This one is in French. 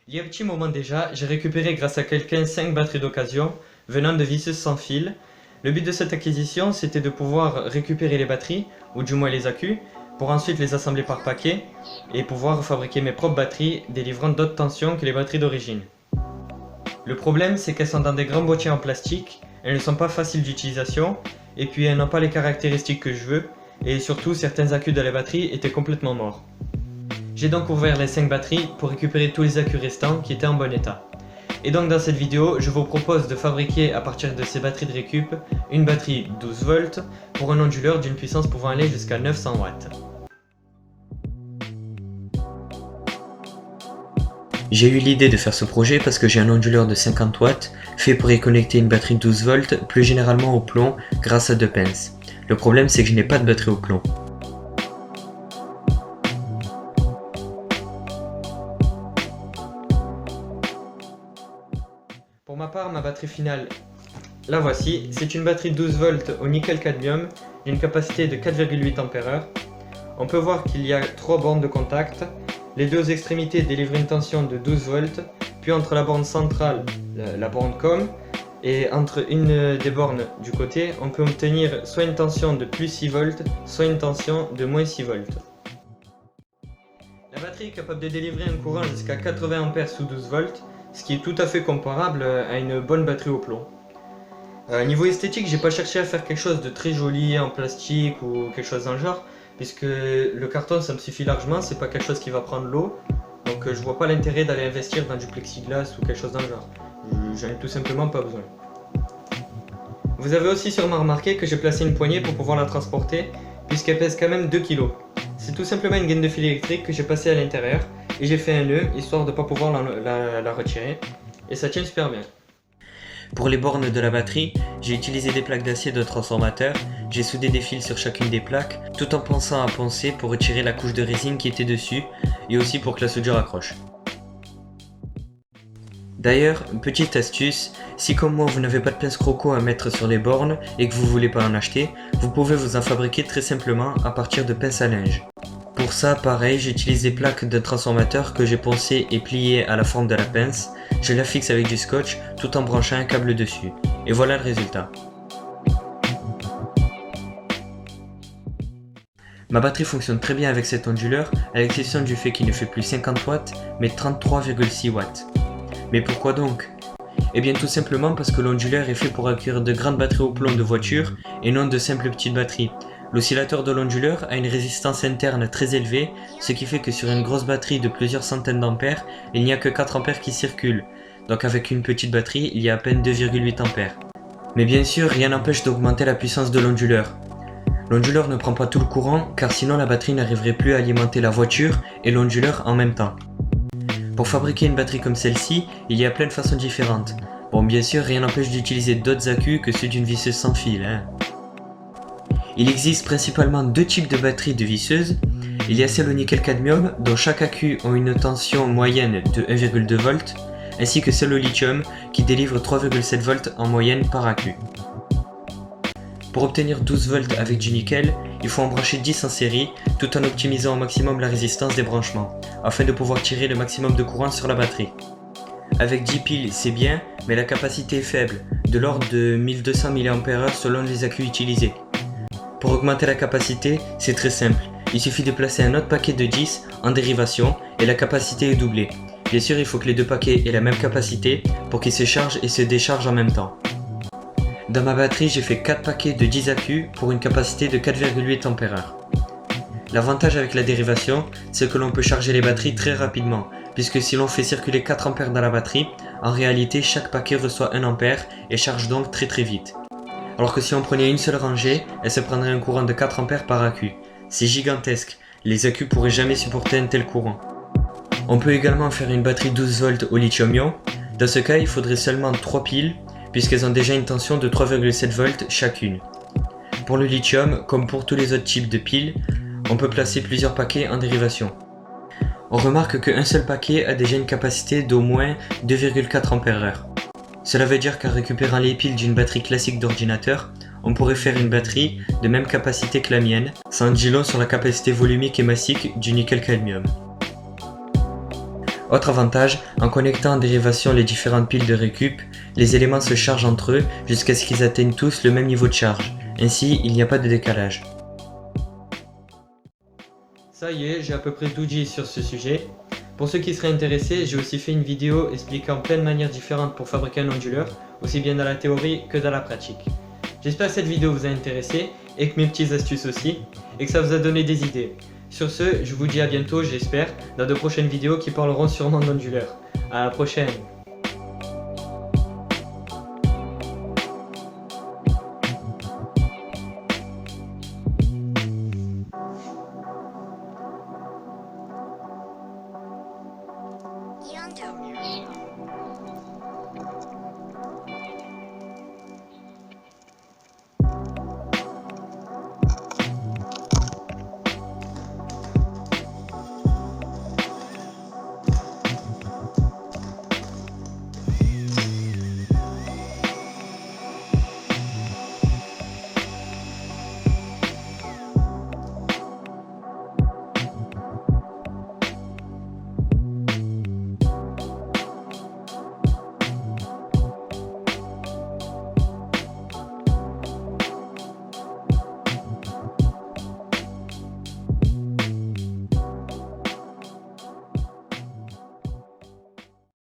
Il y a un petit moment déjà, j'ai récupéré grâce à quelqu'un 5 batteries d'occasion venant de visseuses sans fil. Le but de cette acquisition, c'était de pouvoir récupérer les batteries, ou du moins les accus, pour ensuite les assembler par paquet et pouvoir fabriquer mes propres batteries délivrant d'autres tensions que les batteries d'origine. Le problème, c'est qu'elles sont dans des grands boîtiers en plastique, elles ne sont pas faciles d'utilisation, et puis elles n'ont pas les caractéristiques que je veux, et surtout certains accus de la batterie étaient complètement morts. J'ai donc ouvert les 5 batteries pour récupérer tous les accus restants qui étaient en bon état. Et donc dans cette vidéo, je vous propose de fabriquer à partir de ces batteries de récup une batterie 12 volts pour un onduleur d'une puissance pouvant aller jusqu'à 900 watts. J'ai eu l'idée de faire ce projet parce que j'ai un onduleur de 50 watts fait pour y connecter une batterie 12 volts, plus généralement au plomb grâce à deux pinces. Le problème, c'est que je n'ai pas de batterie au plomb. Pour ma part, ma batterie finale, la voici. C'est une batterie 12 volts au nickel cadmium d'une capacité de 4,8 Ah. On peut voir qu'il y a 3 bornes de contact. Les deux extrémités délivrent une tension de 12 volts, puis entre la borne centrale, la borne COM, et entre une des bornes du côté, on peut obtenir soit une tension de plus 6 volts, soit une tension de moins 6 volts. La batterie est capable de délivrer un courant jusqu'à 80 A sous 12 volts, ce qui est tout à fait comparable à une bonne batterie au plomb. Niveau esthétique, j'ai pas cherché à faire quelque chose de très joli en plastique ou quelque chose dans le genre, puisque le carton ça me suffit largement, c'est pas quelque chose qui va prendre l'eau, donc je vois pas l'intérêt d'aller investir dans du plexiglas ou quelque chose dans le genre. J'en ai tout simplement pas besoin. Vous avez aussi sûrement remarqué que j'ai placé une poignée pour pouvoir la transporter, puisqu'elle pèse quand même 2 kg. C'est tout simplement une gaine de fil électrique que j'ai passée à l'intérieur, et j'ai fait un nœud, histoire de ne pas pouvoir la retirer, et ça tient super bien. Pour les bornes de la batterie, j'ai utilisé des plaques d'acier de transformateur, j'ai soudé des fils sur chacune des plaques, tout en pensant à poncer pour retirer la couche de résine qui était dessus, et aussi pour que la soudure accroche. D'ailleurs, petite astuce, si comme moi vous n'avez pas de pince croco à mettre sur les bornes et que vous voulez pas en acheter, vous pouvez vous en fabriquer très simplement à partir de pinces à linge. Pour ça, pareil, j'utilise des plaques de transformateur que j'ai poncées et pliées à la forme de la pince, je la fixe avec du scotch tout en branchant un câble dessus. Et voilà le résultat. Ma batterie fonctionne très bien avec cet onduleur, à l'exception du fait qu'il ne fait plus 50 watts, mais 33,6 watts. Mais pourquoi donc? Eh bien tout simplement parce que l'onduleur est fait pour accueillir de grandes batteries au plomb de voiture et non de simples petites batteries. L'oscillateur de l'onduleur a une résistance interne très élevée, ce qui fait que sur une grosse batterie de plusieurs centaines d'ampères, il n'y a que 4 ampères qui circulent. Donc avec une petite batterie, il y a à peine 2,8 ampères. Mais bien sûr, rien n'empêche d'augmenter la puissance de l'onduleur. L'onduleur ne prend pas tout le courant, car sinon la batterie n'arriverait plus à alimenter la voiture et l'onduleur en même temps. Pour fabriquer une batterie comme celle-ci, il y a plein de façons différentes. Bon, bien sûr, rien n'empêche d'utiliser d'autres accus que ceux d'une visseuse sans fil, hein. Il existe principalement deux types de batteries de visseuses. Il y a celle au nickel cadmium, dont chaque accu a une tension moyenne de 1,2 volts, ainsi que celle au lithium, qui délivre 3,7 volts en moyenne par accu. Pour obtenir 12 volts avec du nickel, il faut en brancher 10 en série, tout en optimisant au maximum la résistance des branchements, afin de pouvoir tirer le maximum de courant sur la batterie. Avec 10 piles, c'est bien, mais la capacité est faible, de l'ordre de 1200 mAh selon les accus utilisés. Pour augmenter la capacité, c'est très simple, il suffit de placer un autre paquet de 10 en dérivation et la capacité est doublée. Bien sûr, il faut que les deux paquets aient la même capacité pour qu'ils se chargent et se déchargent en même temps. Dans ma batterie, j'ai fait 4 paquets de 10 accus pour une capacité de 4,8 Ah. L'avantage avec la dérivation, c'est que l'on peut charger les batteries très rapidement, puisque si l'on fait circuler 4 ampères dans la batterie, en réalité chaque paquet reçoit 1 ampère et charge donc très vite. Alors que si on prenait une seule rangée, elle se prendrait un courant de 4 ampères par accu. C'est gigantesque, les accus pourraient jamais supporter un tel courant. On peut également faire une batterie 12 volts au lithium-ion. Dans ce cas, il faudrait seulement 3 piles, puisqu'elles ont déjà une tension de 3,7 volts chacune. Pour le lithium, comme pour tous les autres types de piles, on peut placer plusieurs paquets en dérivation. On remarque qu'un seul paquet a déjà une capacité d'au moins 2,4 Ah. Cela veut dire qu'en récupérant les piles d'une batterie classique d'ordinateur, on pourrait faire une batterie de même capacité que la mienne, ça en dit long sur la capacité volumique et massique du nickel cadmium. Autre avantage, en connectant en dérivation les différentes piles de récup, les éléments se chargent entre eux jusqu'à ce qu'ils atteignent tous le même niveau de charge. Ainsi, il n'y a pas de décalage. Ça y est, j'ai à peu près tout dit sur ce sujet. Pour ceux qui seraient intéressés, j'ai aussi fait une vidéo expliquant plein de manières différentes pour fabriquer un onduleur, aussi bien dans la théorie que dans la pratique. J'espère que cette vidéo vous a intéressé et que mes petites astuces aussi, et que ça vous a donné des idées. Sur ce, je vous dis à bientôt, j'espère, dans de prochaines vidéos qui parleront sûrement d'onduleurs. À la prochaine! Yonder.